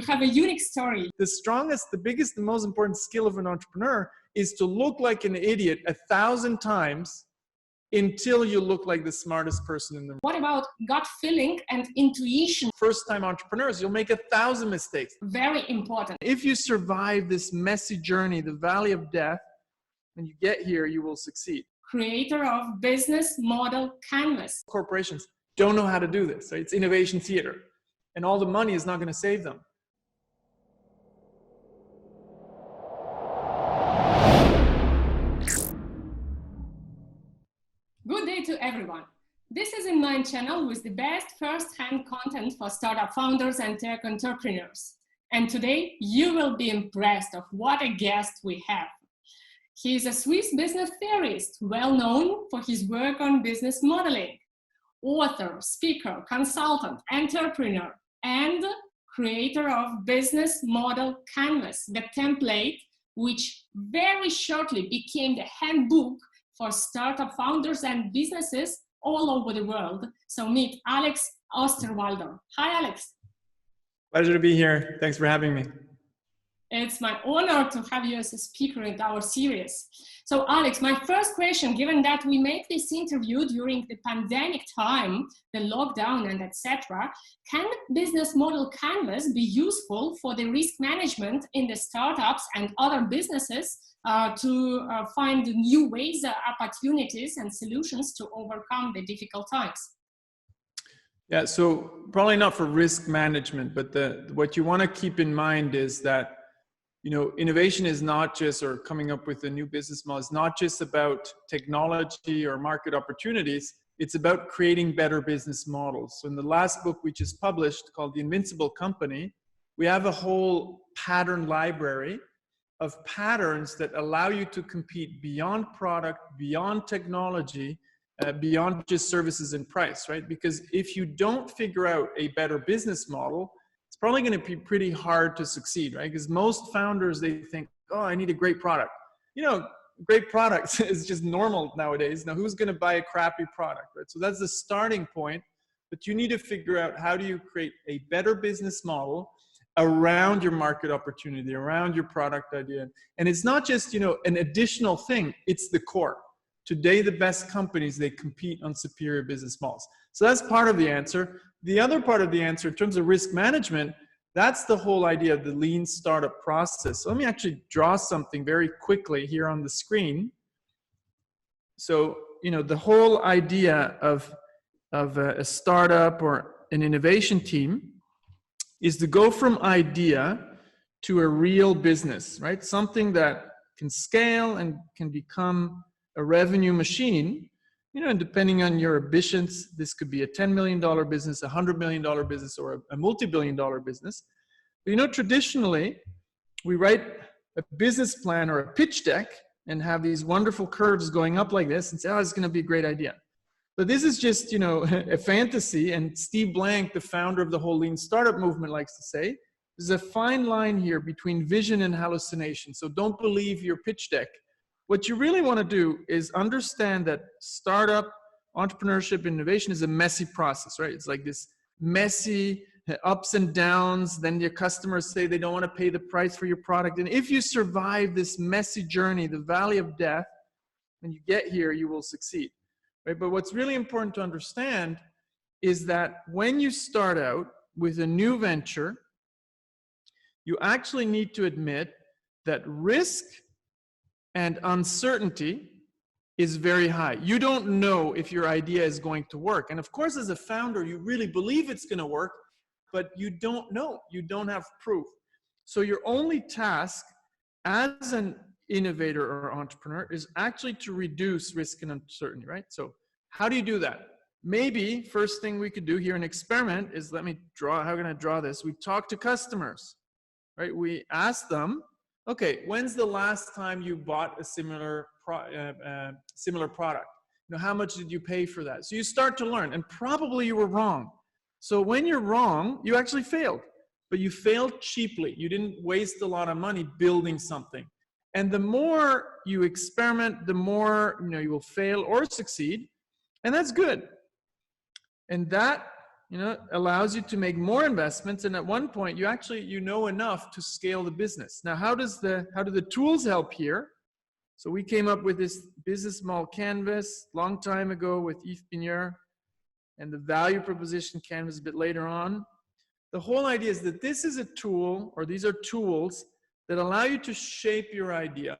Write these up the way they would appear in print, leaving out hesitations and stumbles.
have a unique story. The strongest, the biggest, the most important skill of an entrepreneur is to look like an idiot 1,000 times until you look like the smartest person in the room. What about gut feeling and intuition? First-time entrepreneurs, you'll make 1,000 mistakes. Very important. If you survive this messy journey, the valley of death, when you get here, you will succeed. Creator of business model canvas. Corporations don't know how to do this. Right? It's innovation theater. And all the money is not going to save them. Good day to everyone. This is InnMind channel with the best first-hand content for startup founders and tech entrepreneurs. And today you will be impressed of what a guest we have. He is a Swiss business theorist, well known for his work on business modeling, author, speaker, consultant, entrepreneur, and creator of Business Model Canvas, the template which very shortly became the handbook for startup founders and businesses all over the world. So meet Alex Osterwalder. Hi, Alex. Pleasure to be here. Thanks for having me. It's my honor to have you as a speaker in our series. So Alex, my first question, given that we make this interview during the pandemic time, the lockdown and etc., can business model canvas be useful for the risk management in the startups and other businesses to find new ways, opportunities and solutions to overcome the difficult times? Yeah, so probably not for risk management, but what you want to keep in mind is that innovation is not just, or coming up with a new business model, is not just about technology or market opportunities. It's about creating better business models. So in the last book we just published called The Invincible Company, we have a whole pattern library of patterns that allow you to compete beyond product, beyond technology, beyond just services and price, right? Because if you don't figure out a better business model, it's probably going to be pretty hard to succeed, right? Because most founders, they think, oh, I need a great product. Great products is just normal nowadays. Now, who's going to buy a crappy product, right? So that's the starting point. But you need to figure out, how do you create a better business model around your market opportunity, around your product idea? And it's not just, an additional thing. It's the core. Today, the best companies, they compete on superior business models. So that's part of the answer. The other part of the answer in terms of risk management, that's the whole idea of the lean startup process. So let me actually draw something very quickly here on the screen. So, the whole idea of a startup or an innovation team is to go from idea to a real business, right? Something that can scale and can become a revenue machine. And depending on your ambitions, this could be a $10 million business, a $100 million business, or a multi-billion-dollar business. But traditionally, we write a business plan or a pitch deck and have these wonderful curves going up like this and say, oh, it's going to be a great idea. But this is just, a fantasy. And Steve Blank, the founder of the whole lean startup movement, likes to say, there's a fine line here between vision and hallucination. So don't believe your pitch deck. What you really want to do is understand that startup, entrepreneurship, innovation is a messy process, right? It's like this messy ups and downs. Then your customers say they don't want to pay the price for your product. And if you survive this messy journey, the valley of death, when you get here, you will succeed, right? But what's really important to understand is that when you start out with a new venture, you actually need to admit that risk and uncertainty is very high. You don't know if your idea is going to work. And of course, as a founder, you really believe it's going to work, but you don't know. You don't have proof. So your only task as an innovator or entrepreneur is actually to reduce risk and uncertainty, right? So how do you do that? Maybe first thing we could do here, an experiment, is how can I draw this? We talk to customers, right? We ask them, okay, when's the last time you bought a similar product? How much did you pay for that? So you start to learn, and probably you were wrong. So when you're wrong, you actually failed, but you failed cheaply. You didn't waste a lot of money building something. And the more you experiment, the more you will fail or succeed, and that's good. And that allows you to make more investments. And at one point, you know enough to scale the business. Now, how do the tools help here? So we came up with this business model canvas long time ago with Yves Pigneur, and the value proposition canvas a bit later on. The whole idea is that this is a tool, or these are tools that allow you to shape your idea,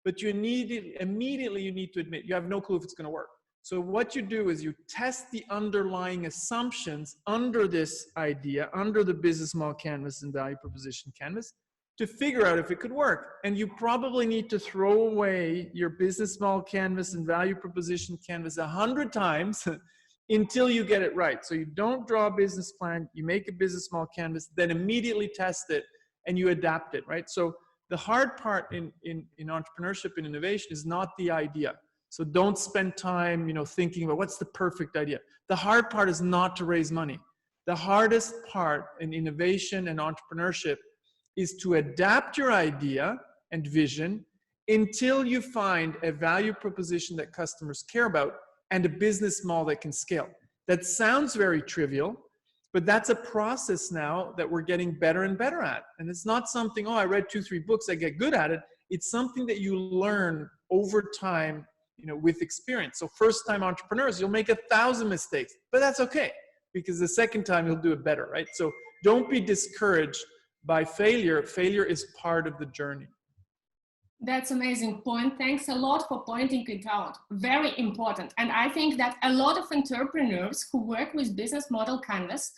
but immediately you need to admit you have no clue if it's going to work. So what you do is you test the underlying assumptions under this idea, under the business model canvas and value proposition canvas, to figure out if it could work. And you probably need to throw away your business model canvas and value proposition canvas 100 times until you get it right. So you don't draw a business plan, you make a business model canvas, then immediately test it and you adapt it, right? So the hard part in entrepreneurship and innovation is not the idea. So don't spend time, thinking about what's the perfect idea. The hard part is not to raise money. The hardest part in innovation and entrepreneurship is to adapt your idea and vision until you find a value proposition that customers care about and a business model that can scale. That sounds very trivial, but that's a process now that we're getting better and better at. And it's not something, I read 2-3 books, I get good at it. It's something that you learn over time, with experience. So first-time entrepreneurs, you'll make 1,000 mistakes, but that's okay, because the second time you'll do it better, right? So don't be discouraged by failure. Failure is part of the journey. That's amazing point. Thanks a lot for pointing it out. Very important. And I think that a lot of entrepreneurs who work with business model canvas,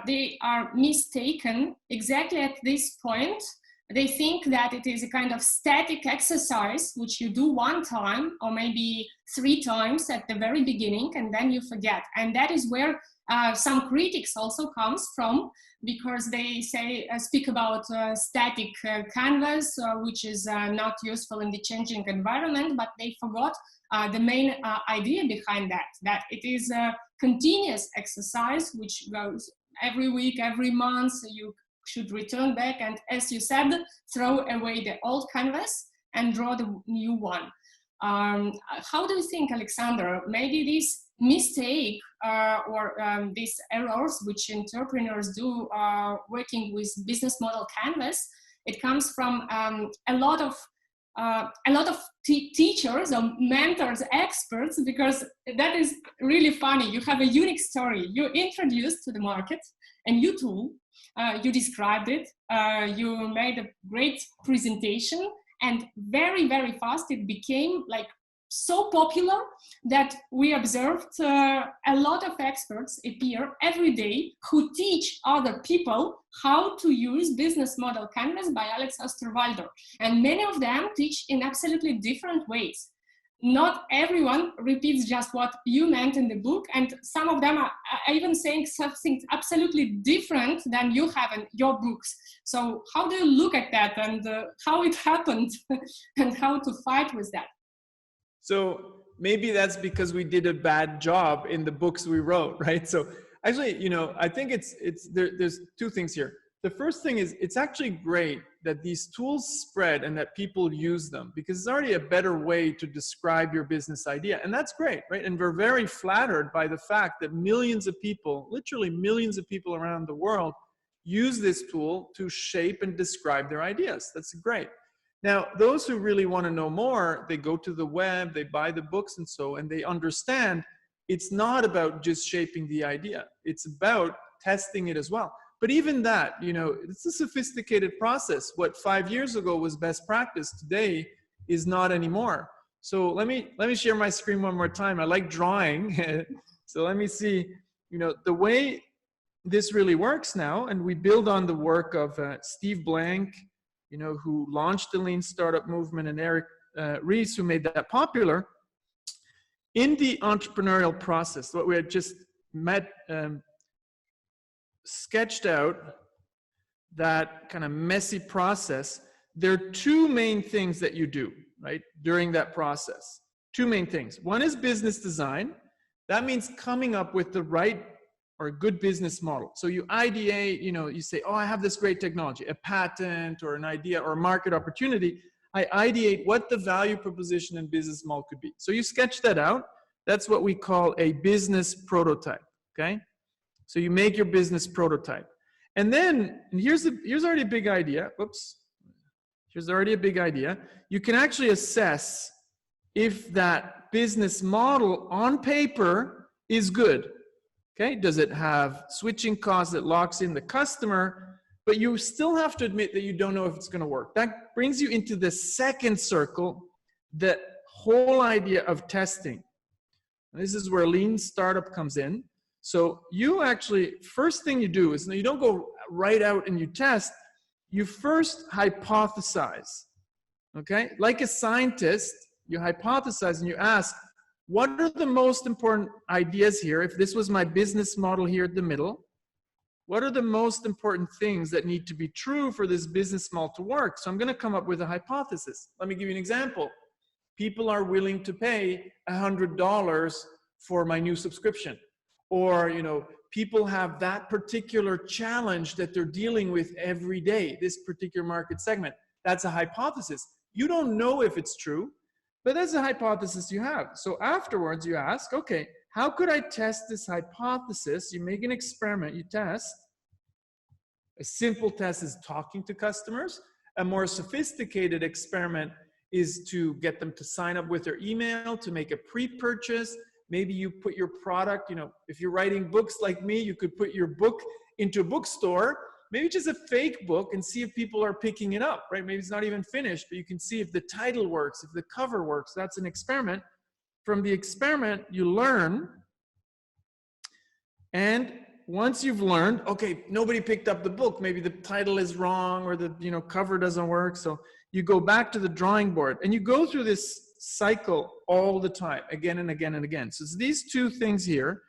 they are mistaken exactly at this point. They think that it is a kind of static exercise, which you do one time or maybe 3 times at the very beginning, and then you forget. And that is where some critics also comes from, because they speak about static canvas, which is not useful in the changing environment, but they forgot the main idea behind that it is a continuous exercise which goes every week, every month. You should return back and, as you said, throw away the old canvas and draw the new one. How do you think, Alexander, maybe this mistake or these errors which entrepreneurs do working with business model canvas, it comes from a lot of teachers or mentors, experts, because that is really funny. You have a unique story. You introduced to the market a new tool, you described it, you made a great presentation, and very, very fast it became like so popular that we observed a lot of experts appear every day who teach other people how to use business model canvas by Alex Osterwalder. And many of them teach in absolutely different ways. Not everyone repeats just what you meant in the book, and some of them are even saying something absolutely different than you have in your books. So how do you look at that, and how it happened and how to fight with that? So maybe that's because we did a bad job in the books we wrote, right? So actually, I think there's 2 things here. The first thing is, it's actually great that these tools spread and that people use them, because it's already a better way to describe your business idea. And that's great, right? And we're very flattered by the fact that millions of people, literally millions of people around the world, use this tool to shape and describe their ideas. That's great. Now, those who really want to know more, they go to the web, they buy the books and they understand it's not about just shaping the idea. It's about testing it as well. But even that, it's a sophisticated process. What 5 years ago was best practice today is not anymore. So let me share my screen one more time. I like drawing. So let me see, the way this really works now, and we build on the work of Steve Blank, who launched the Lean Startup movement, and Eric Ries, who made that popular. In the entrepreneurial process, what we had just sketched out, that kind of messy process, there are 2 main things that you do, right, during that process. 2 main things. One is business design. That means coming up with the right or a good business model. So you ideate, you say, I have this great technology, a patent or an idea or a market opportunity. I ideate what the value proposition and business model could be. So you sketch that out. That's what we call a business prototype, okay? So you make your business prototype. And then, and here's already a big idea. Whoops. Here's already a big idea. You can actually assess if that business model on paper is good. Okay, does it have switching costs that locks in the customer? But you still have to admit that you don't know if it's going to work. That brings you into the second circle, that whole idea of testing. And this is where lean startup comes in. So you actually, first thing you do is you don't go right out and you test. You first hypothesize. Okay, like a scientist, you hypothesize and you ask, what are the most important ideas here? If this was my business model here at the middle, what are the most important things that need to be true for this business model to work? So I'm going to come up with a hypothesis. Let me give you an example. People are willing to pay $100 for my new subscription. Or, you know, people have that particular challenge that they're dealing with every day, this particular market segment. That's a hypothesis. You don't know if it's true, but that's a hypothesis you have. So afterwards you ask, okay, how could I test this hypothesis? You make an experiment, you test. A simple test is talking to customers. A more sophisticated experiment is to get them to sign up with their email, to make a pre-purchase. Maybe you put your product, you know, if you're writing books like me, you could put your book into a bookstore, maybe just a fake book, and see if people are picking it up, right? Maybe it's not even finished, but you can see if the title works, if the cover works. That's an experiment. From the experiment, you learn. And once you've learned, okay, nobody picked up the book. Maybe the title is wrong or the cover doesn't work. So you go back to the drawing board and you go through this cycle all the time, again and again and again. So it's these two things here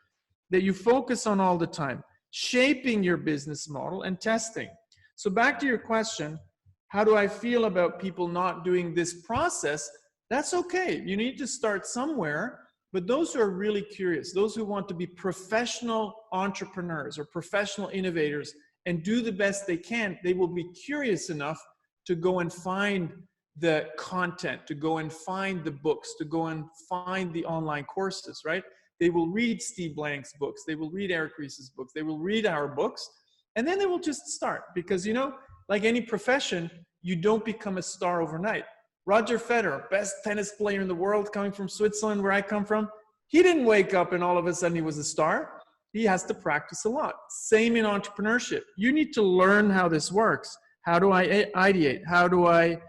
that you focus on all the time: shaping your business model and testing. So back to your question, how do I feel about people not doing this process? That's okay. You need to start somewhere. But those who are really curious, those who want to be professional entrepreneurs or professional innovators and do the best they can, they will be curious enough to go and find the content, to go and find the books, to go and find the online courses, right? They will read Steve Blank's books. They will read Eric Ries's books. They will read our books. And then they will just start. Because, like any profession, you don't become a star overnight. Roger Federer, best tennis player in the world, coming from Switzerland, where I come from, he didn't wake up and all of a sudden he was a star. He has to practice a lot. Same in entrepreneurship. You need to learn how this works. How do I ideate? How do I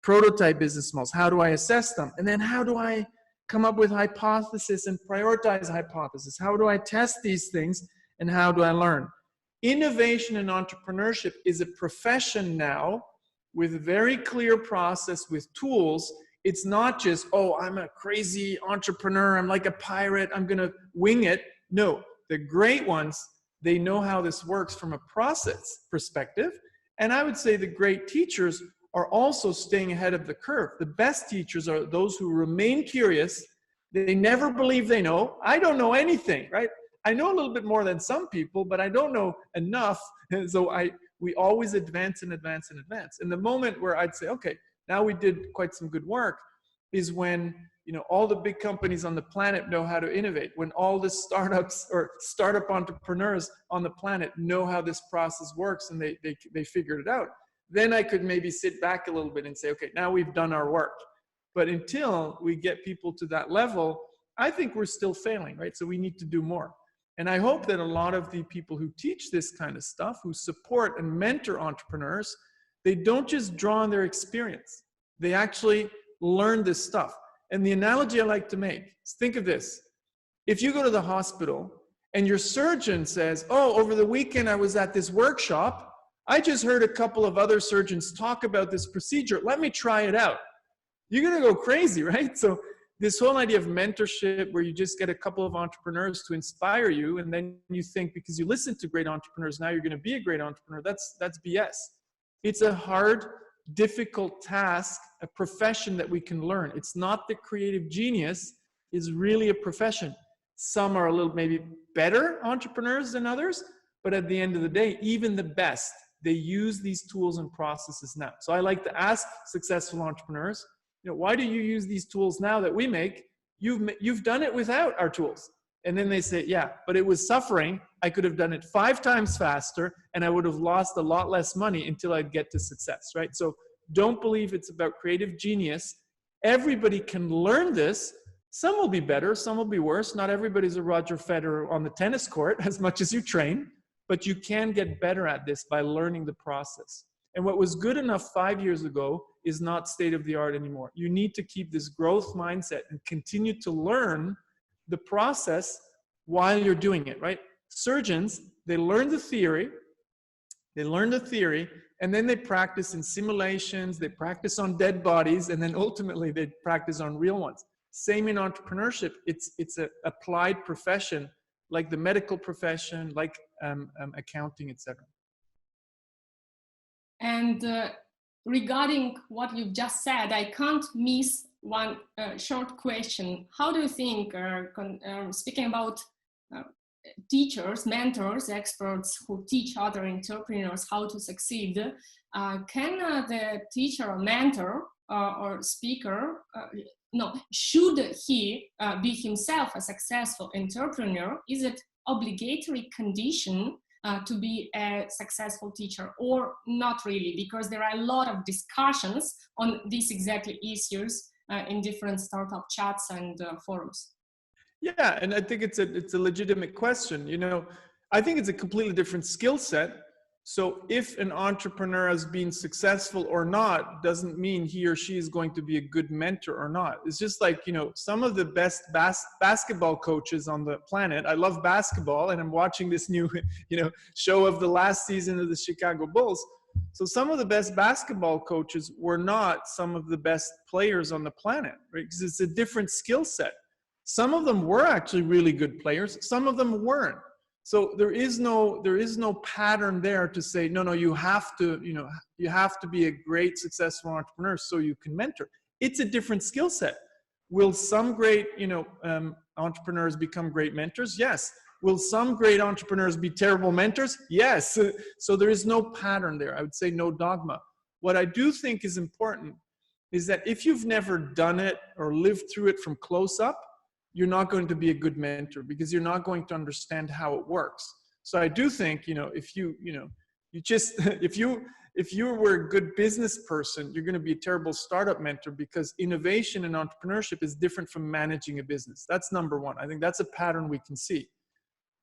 prototype business models? How do I assess them? And then how do I come up with hypotheses and prioritize hypotheses? How do I test these things and how do I learn? Innovation and entrepreneurship is a profession now with a very clear process, with tools. It's not just, oh, I'm a crazy entrepreneur, I'm like a pirate, I'm gonna wing it. No, the great ones, they know how this works from a process perspective. And I would say the great teachers are also staying ahead of the curve. The best teachers are those who remain curious. They never believe they know. I don't know anything, right? I know a little bit more than some people, but I don't know enough. And so we always advance and advance and advance. And the moment where I'd say, okay, now we did quite some good work, is when all the big companies on the planet know how to innovate, when all the startups or startup entrepreneurs on the planet know how this process works and they figured it out. Then I could maybe sit back a little bit and say, okay, now we've done our work. But until we get people to that level, I think we're still failing, right? So we need to do more. And I hope that a lot of the people who teach this kind of stuff, who support and mentor entrepreneurs, they don't just draw on their experience. They actually learn this stuff. And the analogy I like to make is, think of this. If you go to the hospital and your surgeon says, oh, over the weekend I was at this workshop, I just heard a couple of other surgeons talk about this procedure. Let me try it out. You're going to go crazy, right? So this whole idea of mentorship, where you just get a couple of entrepreneurs to inspire you, and then you think because you listen to great entrepreneurs, now you're going to be a great entrepreneur, that's BS. It's a hard, difficult task, a profession that we can learn. It's not the creative genius, it's really a profession. Some are a little maybe better entrepreneurs than others, but at the end of the day, even the best, they use these tools and processes now. So I like to ask successful entrepreneurs, why do you use these tools now that we make? You've done it without our tools. And then they say, yeah, but it was suffering. I could have done it 5 times faster and I would have lost a lot less money until I'd get to success, right? So don't believe it's about creative genius. Everybody can learn this. Some will be better, some will be worse. Not everybody's a Roger Federer on the tennis court as much as you train, but you can get better at this by learning the process. And what was good enough 5 years ago is not state of the art anymore. You need to keep this growth mindset and continue to learn the process while you're doing it, right? Surgeons, they learn the theory, and then they practice in simulations, they practice on dead bodies, and then ultimately they practice on real ones. Same in entrepreneurship. It's an applied profession, like the medical profession, like accounting, etc. And regarding what you've just said, I can't miss one short question. How do you think, speaking about teachers, mentors, experts who teach other entrepreneurs how to succeed, can the teacher or mentor or speaker, should he be himself a successful entrepreneur? Is it obligatory condition to be a successful teacher, or not really? Because there are a lot of discussions on these exactly issues in different startup chats and forums. Yeah, and I think it's a legitimate question. You know, I think it's a completely different skill set. So if an entrepreneur has been successful or not doesn't mean he or she is going to be a good mentor or not. It's just like, you know, some of the best basketball coaches on the planet. I love basketball, and I'm watching this new, show of the last season of the Chicago Bulls. So some of the best basketball coaches were not some of the best players on the planet, right? Because it's a different skill set. Some of them were actually really good players. Some of them weren't. So there is no pattern there to say, no, you have to be a great successful entrepreneur so you can mentor. It's a different skill set. Will some great, entrepreneurs become great mentors? Yes. Will some great entrepreneurs be terrible mentors? Yes. So there is no pattern there. I would say no dogma. What I do think is important is that if you've never done it or lived through it from close up, you're not going to be a good mentor because you're not going to understand how it works. So I do think, if you were a good business person, you're going to be a terrible startup mentor, because innovation and entrepreneurship is different from managing a business. That's number one. I think that's a pattern we can see.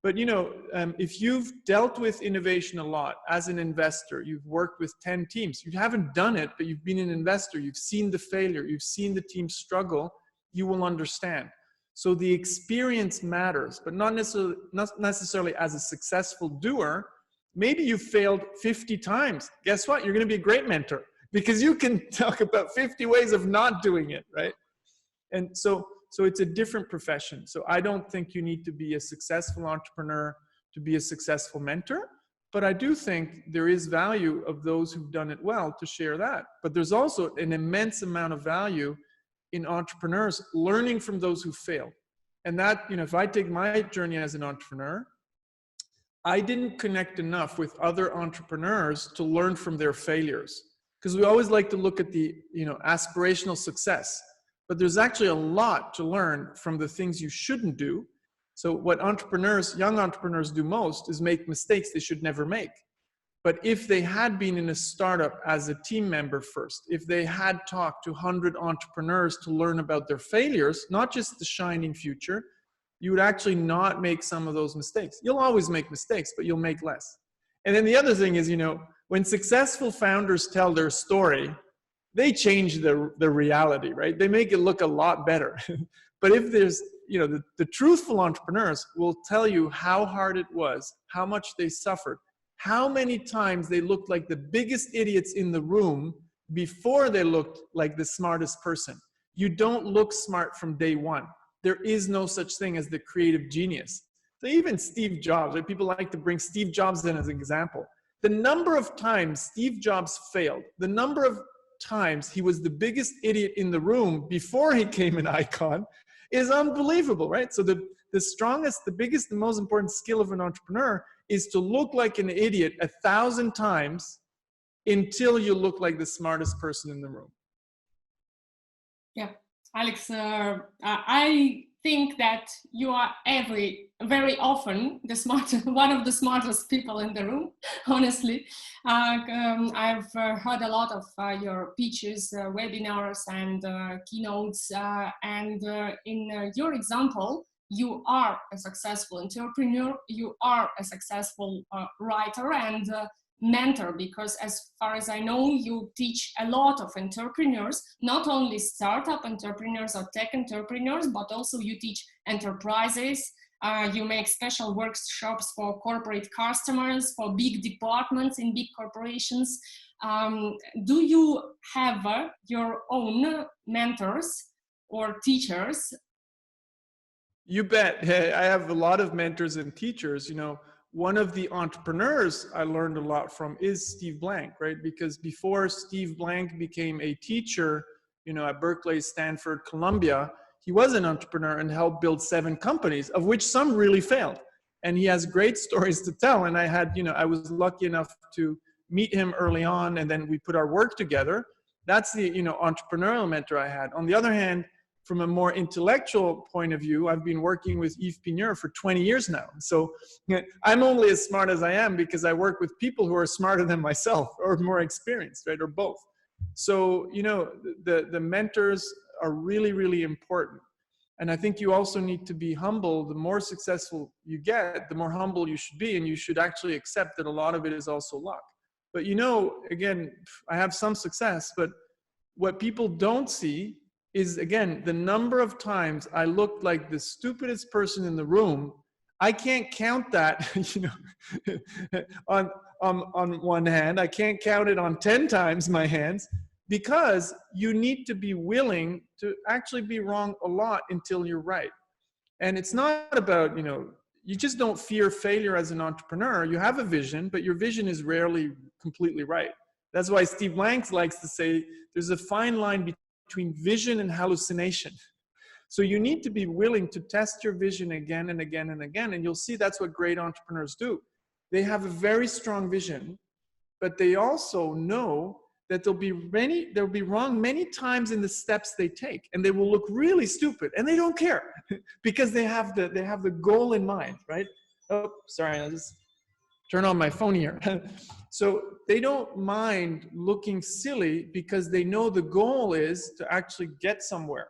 But, if you've dealt with innovation a lot as an investor, you've worked with 10 teams, you haven't done it, but you've been an investor, you've seen the failure, you've seen the team struggle, you will understand. So the experience matters, but not necessarily as a successful doer. Maybe you failed 50 times. Guess what? You're going to be a great mentor because you can talk about 50 ways of not doing it, right? And so it's a different profession. So I don't think you need to be a successful entrepreneur to be a successful mentor, but I do think there is value of those who've done it well to share that. But there's also an immense amount of value in entrepreneurs learning from those who failed. And that, if I take my journey as an entrepreneur, I didn't connect enough with other entrepreneurs to learn from their failures. Because we always like to look at the, aspirational success, but there's actually a lot to learn from the things you shouldn't do. So what young entrepreneurs do most is make mistakes they should never make. But if they had been in a startup as a team member first, if they had talked to 100 entrepreneurs to learn about their failures, not just the shining future, you would actually not make some of those mistakes. You'll always make mistakes, but you'll make less. And then the other thing is, when successful founders tell their story, they change the reality, right? They make it look a lot better. But if there's, the truthful entrepreneurs will tell you how hard it was, how much they suffered, how many times they looked like the biggest idiots in the room before they looked like the smartest person. You don't look smart from day one. There is no such thing as the creative genius. So even Steve Jobs, right? People like to bring Steve Jobs in as an example. The number of times Steve Jobs failed, the number of times he was the biggest idiot in the room before he became an icon is unbelievable, right? So the strongest, the biggest, the most important skill of an entrepreneur is to look like an idiot 1,000 times until you look like the smartest person in the room. Yeah, Alex, I think that you are very often one of the smartest people in the room, honestly. I've heard a lot of your pitches, webinars, and keynotes, and in your example, you are a successful entrepreneur, you are a successful writer and mentor, because as far as I know, you teach a lot of entrepreneurs, not only startup entrepreneurs or tech entrepreneurs, but also you teach enterprises. You make special workshops for corporate customers, for big departments in big corporations. Do you have your own mentors or teachers? You bet. Hey, I have a lot of mentors and teachers. One of the entrepreneurs I learned a lot from is Steve Blank, right? Because before Steve Blank became a teacher, at Berkeley, Stanford, Columbia, he was an entrepreneur and helped build 7 companies, of which some really failed. And he has great stories to tell. And I was lucky enough to meet him early on, and then we put our work together. That's the, entrepreneurial mentor I had. On the other hand, from a more intellectual point of view, I've been working with Yves Pigneur for 20 years now. So I'm only as smart as I am because I work with people who are smarter than myself or more experienced, right? Or both. So, the mentors are really, really important. And I think you also need to be humble. The more successful you get, the more humble you should be. And you should actually accept that a lot of it is also luck. But, again, I have some success, but what people don't see is, again, the number of times I looked like the stupidest person in the room. I can't count that, on one hand. I can't count it on 10 times my hands, because you need to be willing to actually be wrong a lot until you're right. And it's not about, you just don't fear failure as an entrepreneur. You have a vision, but your vision is rarely completely right. That's why Steve Blank likes to say there's a fine line between vision and hallucination. So you need to be willing to test your vision again and again and again. And you'll see that's what great entrepreneurs do. They have a very strong vision, but they also know that they'll be wrong many times in the steps they take, and they will look really stupid, and they don't care because they have the goal in mind, right? Oh, sorry, I'll just turn on my phone here. So they don't mind looking silly because they know the goal is to actually get somewhere.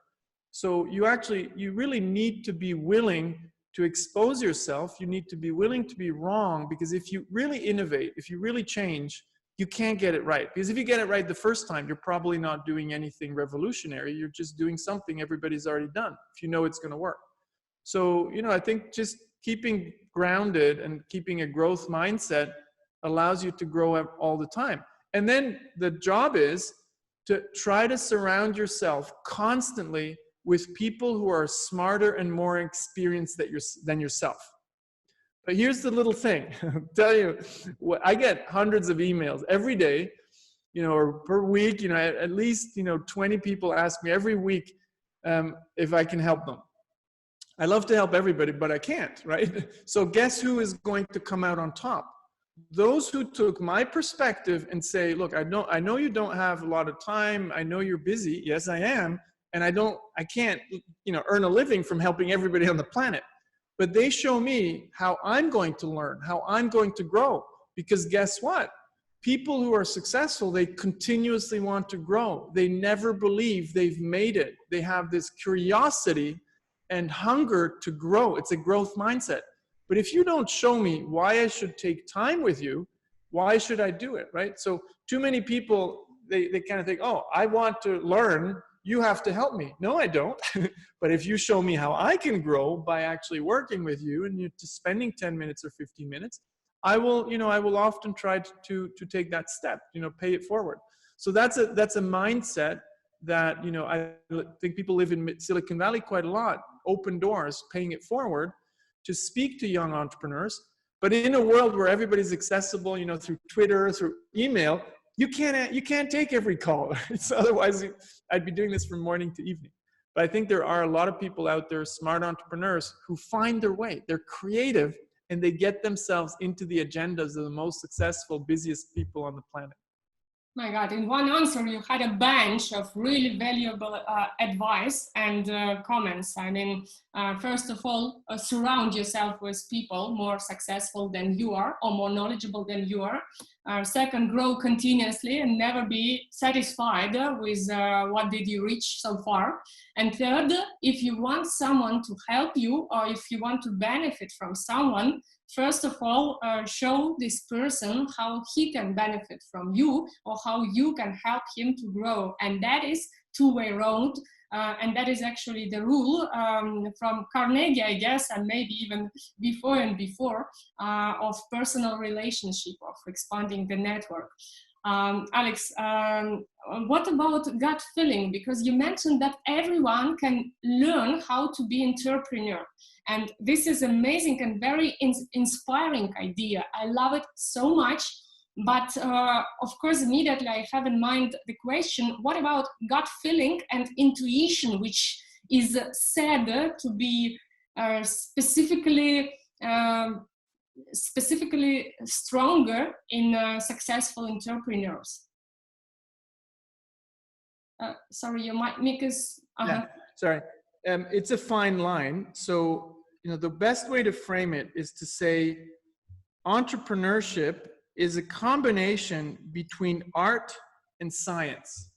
So you really need to be willing to expose yourself. You need to be willing to be wrong, because if you really innovate, if you really change, you can't get it right. Because if you get it right the first time, you're probably not doing anything revolutionary. You're just doing something everybody's already done, if you know it's going to work. So, I think just keeping grounded and keeping a growth mindset allows you to grow all the time. And then the job is to try to surround yourself constantly with people who are smarter and more experienced than yourself. But here's the little thing. I'll tell you, I get hundreds of emails every day, or per week, at least, 20 people ask me every week if I can help them. I love to help everybody, but I can't, right? So guess who is going to come out on top? Those who took my perspective and say, look, I know you don't have a lot of time. I know you're busy. Yes, I am. And I can't, earn a living from helping everybody on the planet. But they show me how I'm going to learn, how I'm going to grow. Because guess what? People who are successful, they continuously want to grow. They never believe they've made it. They have this curiosity and hunger to grow. It's a growth mindset. But if you don't show me why I should take time with you, why should I do it, right? So too many people, they kind of think, oh, I want to learn, you have to help me. No, I don't. But if you show me how I can grow by actually working with you and you just spending 10 minutes or 15 minutes, I will often try to take that step, pay it forward. So that's a mindset that, I think people live in Silicon Valley quite a lot, open doors, paying it forward to speak to young entrepreneurs. But in a world where everybody's accessible, through Twitter, through email, you can't take every call. So otherwise, I'd be doing this from morning to evening. But I think there are a lot of people out there, smart entrepreneurs, who find their way. They're creative, and they get themselves into the agendas of the most successful, busiest people on the planet. My God, in one answer, you had a bunch of really valuable advice and comments. I mean, first of all, surround yourself with people more successful than you are or more knowledgeable than you are. Second, grow continuously and never be satisfied with what did you reach so far. And third, if you want someone to help you or if you want to benefit from someone, first of all, show this person how he can benefit from you or how you can help him to grow. And that is two-way road. And that is actually the rule from Carnegie, I guess, and maybe even before and before of personal relationship, of expanding the network. Alex, what about gut feeling? Because you mentioned that everyone can learn how to be entrepreneur. And this is amazing and very inspiring idea. I love it so much. But of course, immediately I have in mind the question, what about gut feeling and intuition, which is said to be specifically stronger in successful entrepreneurs? Sorry, your mic is... Yeah, sorry. It's a fine line. So, you know, the best way to frame it is to say entrepreneurship is a combination between art and science.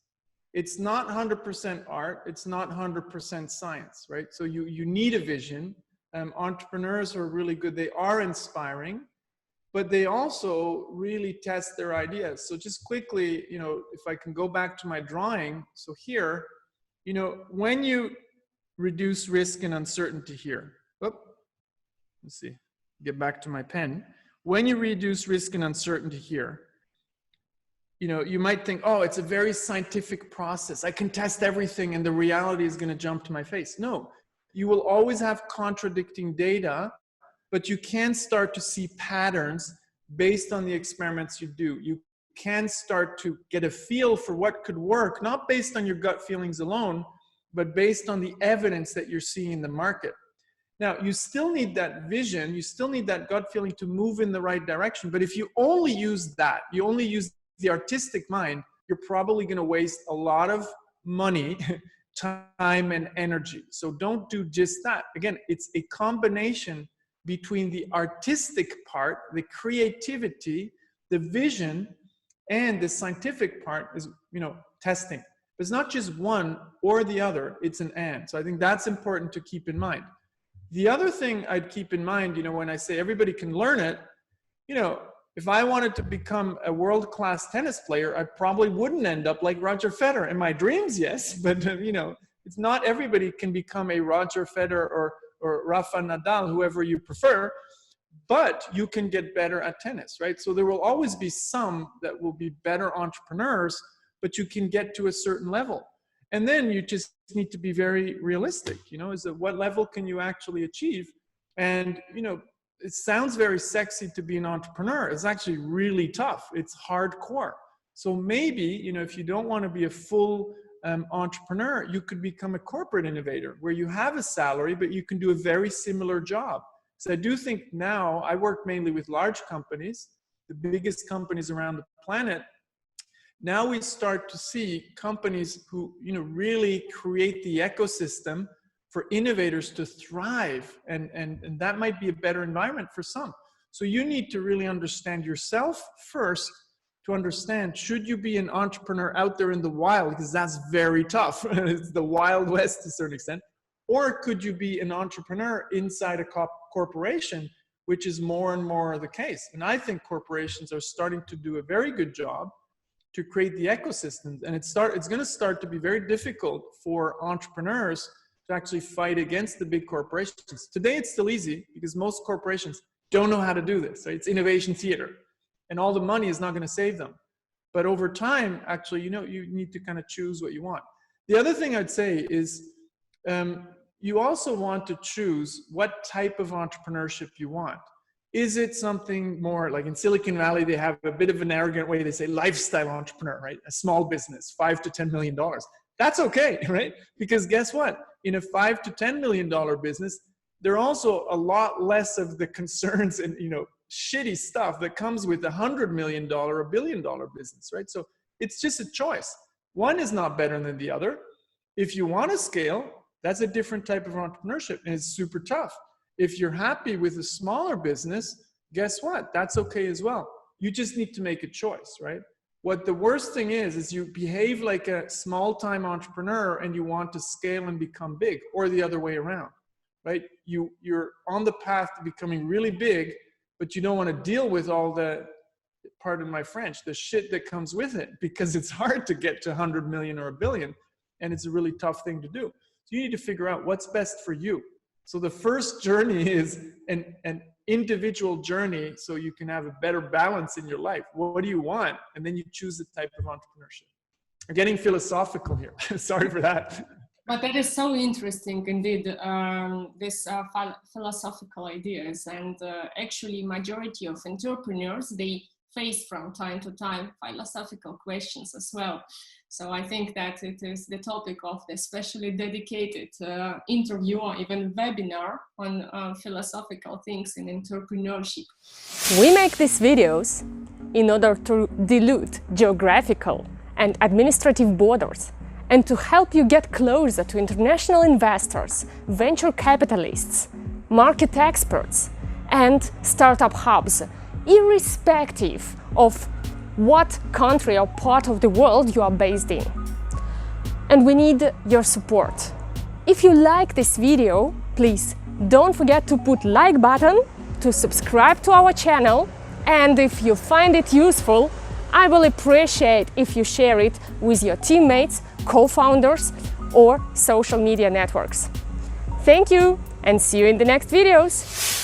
It's not 100% art, it's not 100% science, right? So you need a vision. Entrepreneurs are really good, they are inspiring, but they also really test their ideas. So just quickly, you know, if I can go back to my drawing, so here, you know, when you reduce risk and uncertainty here, let's see, get back to my pen. When you reduce risk and uncertainty here, you know, you might think, oh, it's a very scientific process. I can test everything and the reality is going to jump to my face. No, you will always have contradicting data, but you can start to see patterns based on the experiments you do. You can start to get a feel for what could work, not based on your gut feelings alone, but based on the evidence that you're seeing in the market. Now, you still need that vision, you still need that gut feeling to move in the right direction. But if you only use that, you only use the artistic mind, you're probably going to waste a lot of money, time, and energy. So don't do just that. Again, it's a combination between the artistic part, the creativity, the vision, and the scientific part is, you know, testing. It's not just one or the other, it's an and. So I think that's important to keep in mind. The other thing I'd keep in mind, you know, when I say everybody can learn it, you know, if I wanted to become a world-class tennis player, I probably wouldn't end up like Roger Federer. In my dreams, yes, but you know, it's not everybody can become a Roger Federer or Rafa Nadal, whoever you prefer, but you can get better at tennis, right? So there will always be some that will be better entrepreneurs, but you can get to a certain level. And then you just need to be very realistic, you know, is that what level can you actually achieve? And, you know, it sounds very sexy to be an entrepreneur. It's actually really tough. It's hardcore. So maybe, you know, if you don't want to be a full entrepreneur, you could become a corporate innovator where you have a salary, but you can do a very similar job. So I do think now, I work mainly with large companies, the biggest companies around the planet. Now we start to see companies who, you know, really create the ecosystem for innovators to thrive, and that might be a better environment for some. So you need to really understand yourself first to understand, should you be an entrepreneur out there in the wild, because that's very tough. It's the Wild West to a certain extent. Or could you be an entrepreneur inside a corporation, which is more and more the case. And I think corporations are starting to do a very good job to create the ecosystems. And it's going to start to be very difficult for entrepreneurs to actually fight against the big corporations. Today, it's still easy because most corporations don't know how to do this. Right? It's innovation theater. And all the money is not going to save them. But over time, actually, you know, you need to kind of choose what you want. The other thing I'd say is you also want to choose what type of entrepreneurship you want. Is it something more like in Silicon Valley, they have a bit of an arrogant way, they say lifestyle entrepreneur, right? A small business, $5 to $10 million. That's okay, right? Because guess what? In a $5 to $10 million business, there are also a lot less of the concerns and, you know, shitty stuff that comes with $100 million or $1 billion business, right? So It's just a choice. One is not better than the other. If you want to scale, that's a different type of entrepreneurship, and it's super tough. If you're happy with a smaller business, guess what? That's okay as well. You just need to make a choice, right? What the worst thing is you behave like a small-time entrepreneur and you want to scale and become big, or the other way around, right? You're on the path to becoming really big, but you don't want to deal with all the, pardon my French, the shit that comes with it, because it's hard to get to 100 million or a billion, and it's a really tough thing to do. So you need to figure out what's best for you. So the first journey is an individual journey, so you can have a better balance in your life. What do you want? And then you choose the type of entrepreneurship. I'm getting philosophical here. Sorry for that. But that is so interesting indeed, this philosophical ideas. And actually majority of entrepreneurs, they face from time to time philosophical questions as well. So I think that it is the topic of the specially dedicated interview or even webinar on philosophical things in entrepreneurship. We make these videos in order to dilute geographical and administrative borders and to help you get closer to international investors, venture capitalists, market experts, and startup hubs, irrespective of what country or part of the world you are based in. And we need your support. If you like this video, please don't forget to put like button, to subscribe to our channel, and if you find it useful, I will appreciate if you share it with your teammates, co-founders, or social media networks. Thank you, and see you in the next videos.